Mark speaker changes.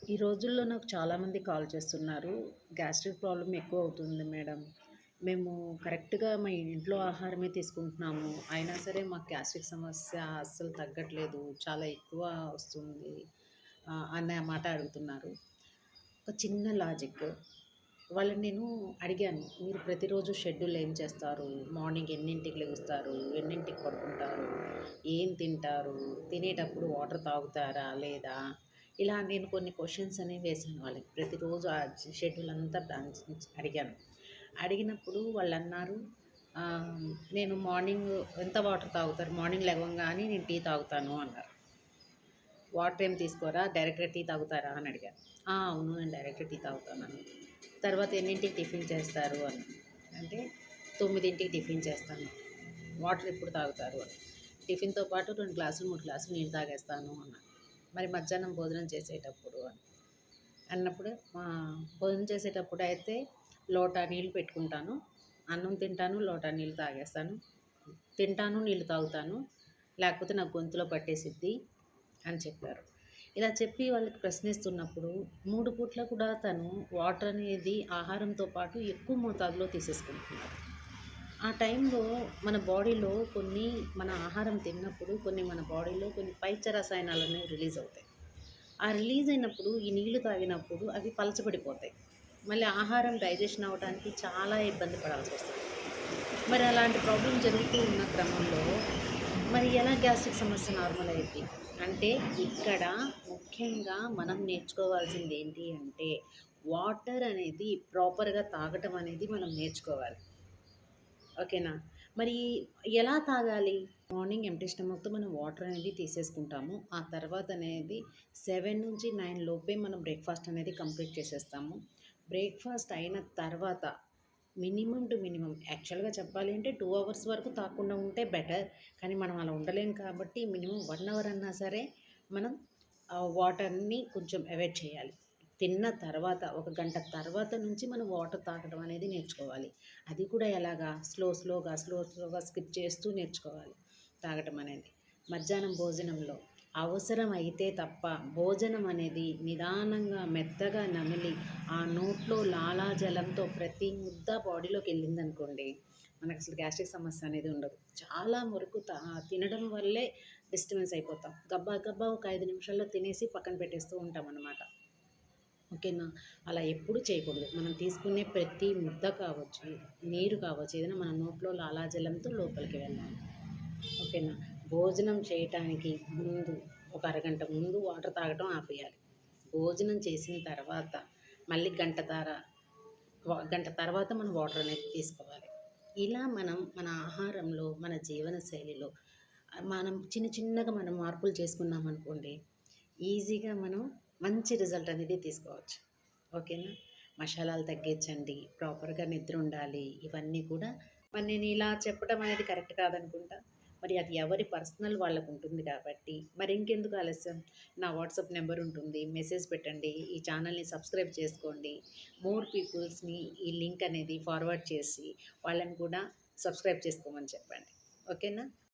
Speaker 1: ఈ రోజుల్లో నాకు చాలామంది కాల్ చేస్తున్నారు. గ్యాస్ట్రిక్ ప్రాబ్లమ్ ఎక్కువ అవుతుంది మేడం. మేము కరెక్ట్‌గా మా ఇంట్లో ఆహారమే తీసుకుంటున్నాము. అయినా సరే మాకు గ్యాస్ట్రిక్ సమస్య అస్సలు తగ్గట్లేదు. చాలా ఎక్కువ వస్తుంది. అన్న మాట అడుగుతున్నారు. ఒక చిన్న లాజిక్. వాళ్ళని నేను అడిగాను. మీరు ప్రతిరోజు షెడ్యూల్ ఏం చేస్తారు? మార్నింగ్ ఎన్నింటికి లెగుస్తారు? ఎన్నింటికి పడుకుంటారు? ఏం తింటారు? తినేటప్పుడు వాటర్ తాగుతారా? లేదా? ఇలా నేను కొన్ని క్వెషన్స్ అనేవి వేశాను వాళ్ళకి. ప్రతిరోజు ఆ షెడ్యూల్ అంతా ప్లాన్ చేసి అడిగాను. అడిగినప్పుడు వాళ్ళన్నారు, ఆహ్, నేను మార్నింగ్ ఎంత వాటర్ తాగుతారు? మార్నింగ్ లెగవంగానే నేను టీ తాగుతాను అన్నారు. వాటర్ ఏం తీసుకోరా? డైరెక్ట్‌గా టీ తాగుతారా అని అడిగాను. అవును. నేను డైరెక్ట్‌గా టీ తాగుతానని. తర్వాత ఎన్నింటికి టిఫిన్ చేస్తారు అని. అంటే 9కి టిఫిన్ చేస్తాను. వాటర్ ఎప్పుడు తాగుతారు అని. టిఫిన్‌తో పాటు 2 గ్లాసులు, 3 గ్లాసులు నీళ్ళు తాగేస్తాను అన్నారు. మరి మధ్యాహ్నం భోజనం చేసేటప్పుడు అని. అన్నప్పుడు భోజనం చేసేటప్పుడు అయితే లోటా నీళ్ళు పెట్టుకుంటాను. అన్నం తింటాను, లోటా నీళ్ళు తాగేస్తాను. తింటాను, నీళ్ళు తాగుతాను. లేకపోతే నాకు గొంతులో పట్టేసిద్ది అని చెప్పారు. ఇలా చెప్పి వాళ్ళకి ప్రశ్నిస్తున్నప్పుడు 3 పూట్ల కూడా తను వాటర్ అనేది ఆహారంతో పాటు ఎక్కువ మోతాదులో తీసేసుకుంటున్నారు. ఆ టైంలో మన బాడీలో మన ఆహారం తిన్నప్పుడు మన బాడీలో కొన్ని పైత్య రసాయనాలనేవి రిలీజ్ అవుతాయి. ఆ రిలీజ్ అయినప్పుడు ఈ నీళ్లు తాగినప్పుడు అవి పలచబడిపోతాయి. మళ్ళీ ఆహారం డైజెషన్ అవ్వటానికి చాలా ఇబ్బంది పడాల్సొస్తది. మరి అలాంటి ప్రాబ్లమ్ జరుగుతూ ఉన్న క్రమంలో మరి ఎలా గ్యాస్ట్రిక్ సమస్య నార్మల్ అయ్యిద్ది? అంటే ఇక్కడ ముఖ్యంగా మనం నేర్చుకోవాల్సింది ఏంటి అంటే వాటర్ అనేది ప్రాపర్‌గా తాగటం అనేది మనం నేర్చుకోవాలి. ఓకేనా? మరి ఎలా తాగాలి? మార్నింగ్ ఎంప్టీ స్టమక్‌తో మనం వాటర్ అనేది తీసేసుకుంటాము. ఆ తర్వాత అనేది 7-9 లోపే మనం బ్రేక్‌ఫాస్ట్ అనేది కంప్లీట్ చేసేస్తాము. బ్రేక్‌ఫాస్ట్ అయిన తర్వాత మినిమమ్ టు మినిమమ్ యాక్చువల్‌గా చెప్పాలి అంటే 2 అవర్స్ వరకు తాగకుండా ఉంటే బెటర్. కానీ మనం అలా ఉండలేం కాబట్టి మినిమమ్ 1 అవర్ అన్నా సరే మనం వాటర్‌ని కొంచెం అవాయిడ్ చేయాలి. తిన్న తర్వాత ఒక గంట తర్వాత నుంచి మనం వాటర్ తాగడం అనేది నేర్చుకోవాలి. అది కూడా ఎలాగా స్లోగా స్కిప్ చేస్తూ నేర్చుకోవాలి తాగటం అనేది. మధ్యాహ్నం భోజనంలో అవసరం అయితే తప్ప భోజనం అనేది నిదానంగా మెత్తగా నమిలి ఆ నోట్లో లాలాజలంతో ప్రతి ముద్ద బాడీలోకి వెళ్ళిందనుకోండి మనకు అసలు గ్యాస్ట్రిక్ సమస్య అనేది ఉండదు. చాలా వరకు తినడం వల్లే డిస్టర్బెన్స్ అయిపోతాం. గబ్బా గబ్బా ఒక 5 నిమిషాల్లో తినేసి పక్కన పెట్టేస్తూ ఉంటామన్నమాట. ఓకేనా? అలా ఎప్పుడు చేయకూడదు. మనం తీసుకునే ప్రతి ముద్ద కావచ్చు, నీరు కావచ్చు, ఏదైనా మన నోట్లో లాలాజలంతో లోపలికి వెళ్ళాలి. ఓకేనా? భోజనం చేయటానికి ముందు ఒక అరగంట ముందు వాటర్ తాగటం ఆపేయాలి. భోజనం చేసిన తర్వాత మళ్ళీ గంట తర్వాత మనం వాటర్ అనేది తీసుకోవాలి. ఇలా మనం మన ఆహారంలో, మన జీవన శైలిలో మనం చిన్నగా మనం మార్పులు చేసుకున్నామనుకోండి, ఈజీగా మనం మంచి రిజల్ట్ అనేది తీసుకోవచ్చు. ఓకేనా? మసాలాలు తగ్గించండి, ప్రాపర్‌గా నిద్ర ఉండాలి. ఇవన్నీ కూడా మరి నేను ఇలా చెప్పడం అనేది కరెక్ట్ కాదనుకుంటా. మరి అది ఎవరి పర్సనల్ వాళ్ళకుంటుంది కాబట్టి, మరి ఇంకెందుకు ఆలస్యం? నా వాట్సాప్ నెంబర్ ఉంటుంది. మెసేజ్ పెట్టండి. ఈ ఛానల్‌ని సబ్స్క్రైబ్ చేసుకోండి. మోర్ పీపుల్స్‌ని ఈ లింక్ అనేది ఫార్వర్డ్ చేసి వాళ్ళని కూడా సబ్స్క్రైబ్ చేసుకోమని చెప్పండి. ఓకేనా?